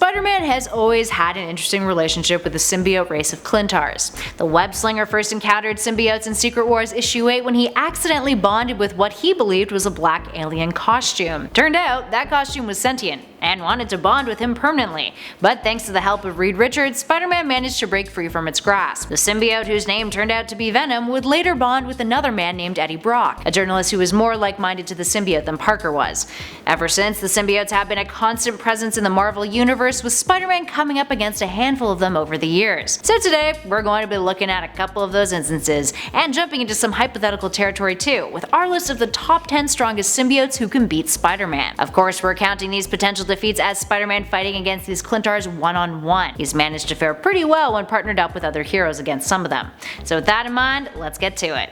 Spider-Man has always had an interesting relationship with the symbiote race of Clintars. The web-slinger first encountered symbiotes in Secret Wars issue 8 when he accidentally bonded with what he believed was a black alien costume. Turned out, that costume was sentient and wanted to bond with him permanently, but thanks to the help of Reed Richards, Spider-Man managed to break free from its grasp. The symbiote, whose name turned out to be Venom, would later bond with another man named Eddie Brock, a journalist who was more like-minded to the symbiote than Parker was. Ever since, the symbiotes have been a constant presence in the Marvel Universe, with Spider-Man coming up against a handful of them over the years. So today, we're going to be looking at a couple of those instances, and jumping into some hypothetical territory too, with our list of the top 10 strongest symbiotes who can beat Spider-Man. Of course, we're counting these potential defeats as Spider-Man fighting against these Clintars one-on-one. He's managed to fare pretty well when partnered up with other heroes against some of them. So with that in mind, let's get to it.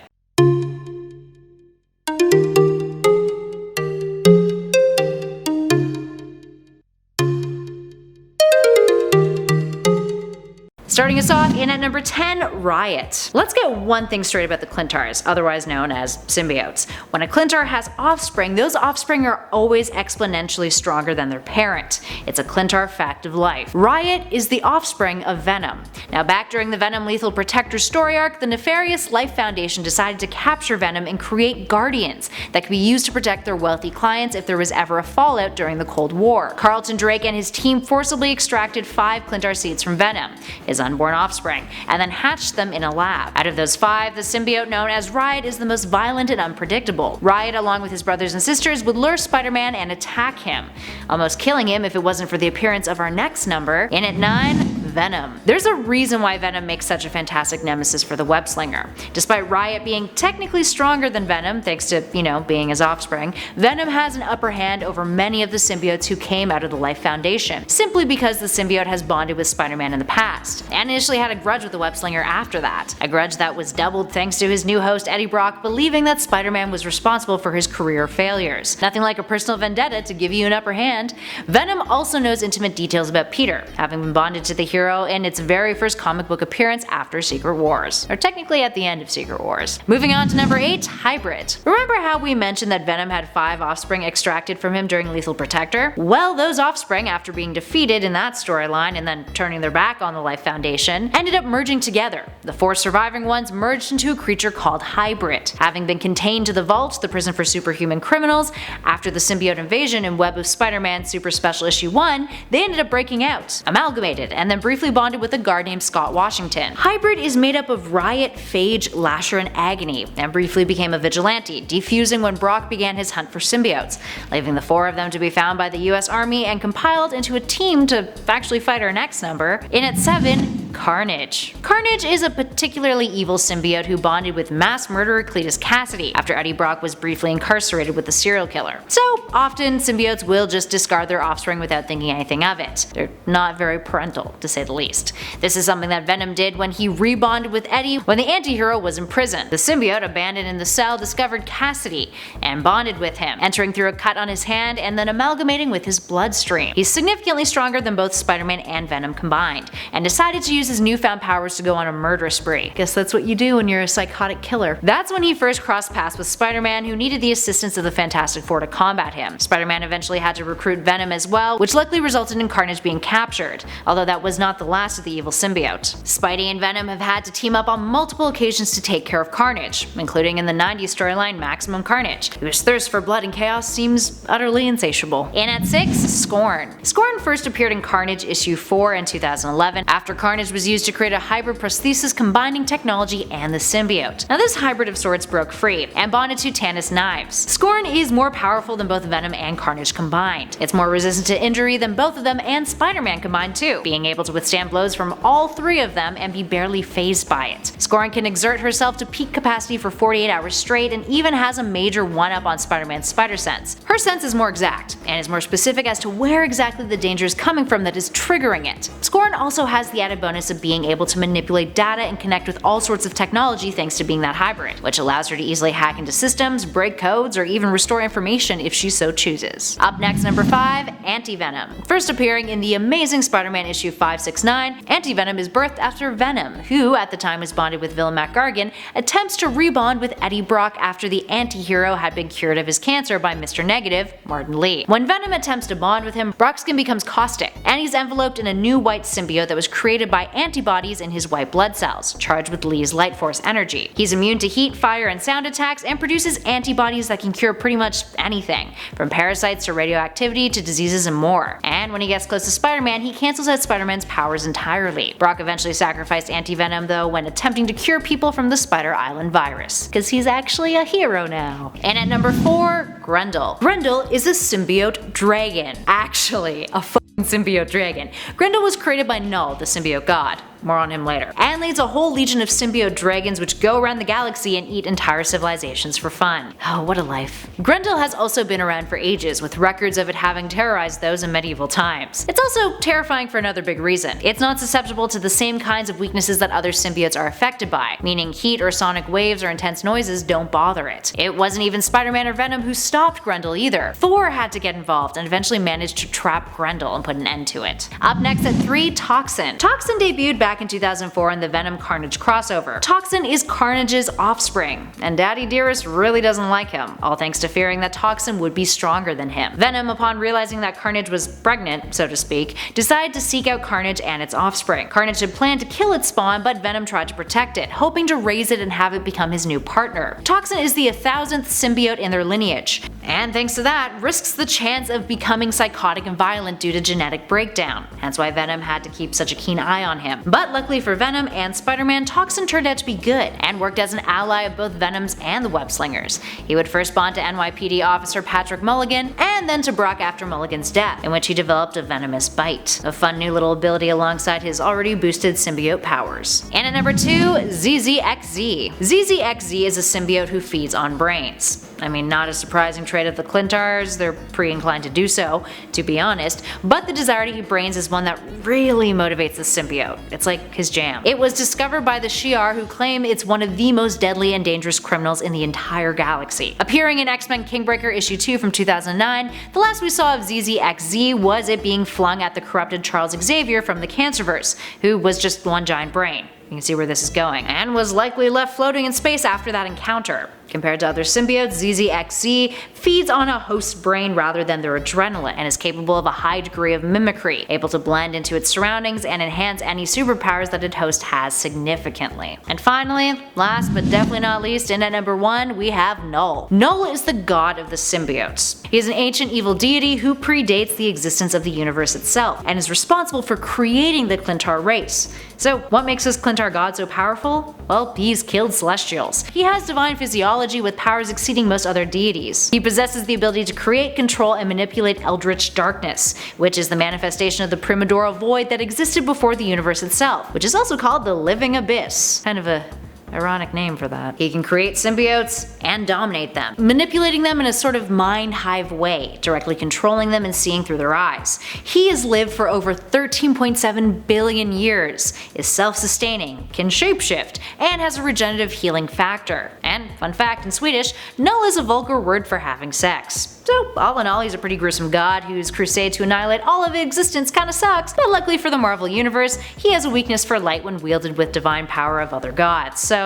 Starting us off in at number 10, Riot. Let's get one thing straight about the Clintars, otherwise known as symbiotes. When a Clintar has offspring, those offspring are always exponentially stronger than their parent. It's a Clintar fact of life. Riot is the offspring of Venom. Now, back during the Venom Lethal Protector story arc, the nefarious Life Foundation decided to capture Venom and create Guardians that could be used to protect their wealthy clients if there was ever a fallout during the Cold War. Carlton Drake and his team forcibly extracted 5 Clintar seeds from Venom, his unborn offspring, and then hatched them in a lab. Out of those 5, the symbiote known as Riot is the most violent and unpredictable. Riot, along with his brothers and sisters, would lure Spider-Man and attack him, almost killing him if it wasn't for the appearance of our next number. In at 9, Venom. There's a reason why Venom makes such a fantastic nemesis for the web-slinger. Despite Riot being technically stronger than Venom, thanks to, being his offspring, Venom has an upper hand over many of the symbiotes who came out of the Life Foundation, simply because the symbiote has bonded with Spider-Man in the past, and initially had a grudge with the web-slinger after that. A grudge that was doubled thanks to his new host Eddie Brock believing that Spider-Man was responsible for his career failures. Nothing like a personal vendetta to give you an upper hand. Venom also knows intimate details about Peter, having been bonded to the hero in its very first comic book appearance after Secret Wars, or technically at the end of Secret Wars. Moving on to number 8, Hybrid. Remember how we mentioned that Venom had 5 offspring extracted from him during Lethal Protector? Well, those offspring, after being defeated in that storyline and then turning their back on the Life Foundation, ended up merging together. The 4 surviving ones merged into a creature called Hybrid. Having been contained to the Vault, the prison for superhuman criminals, after the symbiote invasion in Web of Spider-Man Super Special Issue 1, they ended up breaking out, amalgamated, and then briefly bonded with a guard named Scott Washington. Hybrid is made up of Riot, Phage, Lasher, and Agony, and briefly became a vigilante, defusing when Brock began his hunt for symbiotes, leaving the 4 of them to be found by the US Army and compiled into a team to actually fight our next number. In at 7, Carnage. Carnage is a particularly evil symbiote who bonded with mass murderer Cletus Cassidy after Eddie Brock was briefly incarcerated with the serial killer. So often symbiotes will just discard their offspring without thinking anything of it. They're not very parental, to say the least. This is something that Venom did when he rebonded with Eddie when the anti-hero was in prison. The symbiote, abandoned in the cell, discovered Cassidy and bonded with him, entering through a cut on his hand and then amalgamating with his bloodstream. He's significantly stronger than both Spider-Man and Venom combined, and decided to use his newfound powers to go on a murder spree. Guess that's what you do when you're a psychotic killer. That's when he first crossed paths with Spider-Man, who needed the assistance of the Fantastic Four to combat him. Spider-Man eventually had to recruit Venom as well, which likely resulted in Carnage being captured, although that was not the last of the evil symbiote. Spidey and Venom have had to team up on multiple occasions to take care of Carnage, including in the 90s storyline Maximum Carnage, whose thirst for blood and chaos seems utterly insatiable. In at 6, Scorn. Scorn first appeared in Carnage issue 4 in 2011 after Carnage was used to create a hybrid prosthesis combining technology and the symbiote. Now this hybrid of sorts broke free and bonded to Tannis knives. Scorn is more powerful than both Venom and Carnage combined. It's more resistant to injury than both of them and Spider-Man combined too, being able to withstand blows from all 3 of them and be barely fazed by it. Scorn can exert herself to peak capacity for 48 hours straight and even has a major one-up on Spider-Man's spider sense. Her sense is more exact and is more specific as to where exactly the danger is coming from that is triggering it. Scorn also has the added bonus bonus of being able to manipulate data and connect with all sorts of technology thanks to being that hybrid, which allows her to easily hack into systems, break codes, or even restore information if she so chooses. Up next, number 5, Anti-Venom. First appearing in the Amazing Spider-Man issue 569, Anti-Venom is birthed after Venom, who at the time was bonded with villain Mac Gargan, attempts to rebond with Eddie Brock after the anti-hero had been cured of his cancer by Mr. Negative, Martin Lee. When Venom attempts to bond with him, Brock's skin becomes caustic, and he's enveloped in a new white symbiote that was created by antibodies in his white blood cells, charged with Lee's light force energy. He's immune to heat, fire, and sound attacks, and produces antibodies that can cure pretty much anything, from parasites to radioactivity to diseases and more. And when he gets close to Spider-Man, he cancels out Spider-Man's powers entirely. Brock eventually sacrificed Anti-Venom though when attempting to cure people from the Spider Island virus, because he's actually a hero now. And at number 4, Grendel. Grendel is a symbiote dragon. Actually, a symbiote dragon. Grendel was created by Null, the symbiote god. More on him later. And leads a whole legion of symbiote dragons which go around the galaxy and eat entire civilizations for fun. Oh, what a life. Grendel has also been around for ages, with records of it having terrorized those in medieval times. It's also terrifying for another big reason. It's not susceptible to the same kinds of weaknesses that other symbiotes are affected by, meaning heat or sonic waves or intense noises don't bother it. It wasn't even Spider-Man or Venom who stopped Grendel either. Thor had to get involved and eventually managed to trap Grendel and put an end to it. Up next at 3, Toxin. Toxin debuted back in 2004 in the Venom Carnage crossover. Toxin is Carnage's offspring, and Daddy Dearest really doesn't like him, all thanks to fearing that Toxin would be stronger than him. Venom, upon realizing that Carnage was pregnant, so to speak, decided to seek out Carnage and its offspring. Carnage had planned to kill its spawn, but Venom tried to protect it, hoping to raise it and have it become his new partner. Toxin is the 1000th symbiote in their lineage, and thanks to that, risks the chance of becoming psychotic and violent due to genetic breakdown. Hence why Venom had to keep such a keen eye on him. But luckily for Venom and Spider-Man, Toxin turned out to be good, and worked as an ally of both Venom's and the Web-Slingers. He would first bond to NYPD officer Patrick Mulligan, and then to Brock after Mulligan's death, in which he developed a venomous bite, a fun new little ability alongside his already boosted symbiote powers. And at number 2, ZZXZ. ZZXZ is a symbiote who feeds on brains. I mean, not a surprising trait of the Clintars, they're pre-inclined to do so, to be honest, but the desire to eat brains is one that really motivates the symbiote. It's like his jam. It was discovered by the Shi'ar, who claim it's one of the most deadly and dangerous criminals in the entire galaxy. Appearing in X-Men Kingbreaker issue 2 from 2009, the last we saw of ZZXZ was it being flung at the corrupted Charles Xavier from the Cancerverse, who was just one giant brain. You can see where this is going, and was likely left floating in space after that encounter. Compared to other symbiotes, ZZXZ feeds on a host's brain rather than their adrenaline, and is capable of a high degree of mimicry, able to blend into its surroundings and enhance any superpowers that its host has significantly. And finally, last but definitely not least, in at number 1, we have Null. Null is the god of the symbiotes. He is an ancient evil deity who predates the existence of the universe itself, and is responsible for creating the Clintar race. So what makes this Clintar god so powerful? Well, he's killed Celestials. He has divine physiology with powers exceeding most other deities. He possesses the ability to create, control, and manipulate eldritch darkness, which is the manifestation of the primordial void that existed before the universe itself, which is also called the Living Abyss. Kind of a ironic name for that. He can create symbiotes and dominate them, manipulating them in a sort of mind hive way, directly controlling them and seeing through their eyes. He has lived for over 13.7 billion years, is self-sustaining, can shapeshift, and has a regenerative healing factor. And fun fact, in Swedish, Null is a vulgar word for having sex. So all in all, he's a pretty gruesome god whose crusade to annihilate all of existence kinda sucks, but luckily for the Marvel Universe, he has a weakness for light when wielded with divine power of other gods, so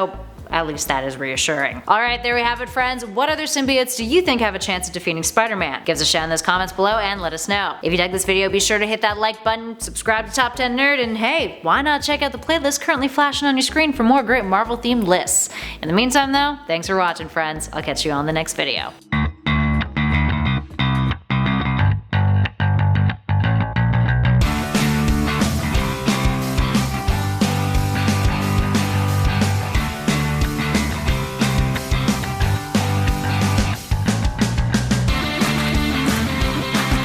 at least that is reassuring. Alright, there we have it friends. What other symbiotes do you think have a chance of defeating Spider-Man? Give us a shout in those comments below and let us know. If you dug this video, be sure to hit that like button, subscribe to Top 10 Nerd, and hey, why not check out the playlist currently flashing on your screen for more great Marvel themed lists. In the meantime though, thanks for watching friends. I'll catch you on the next video.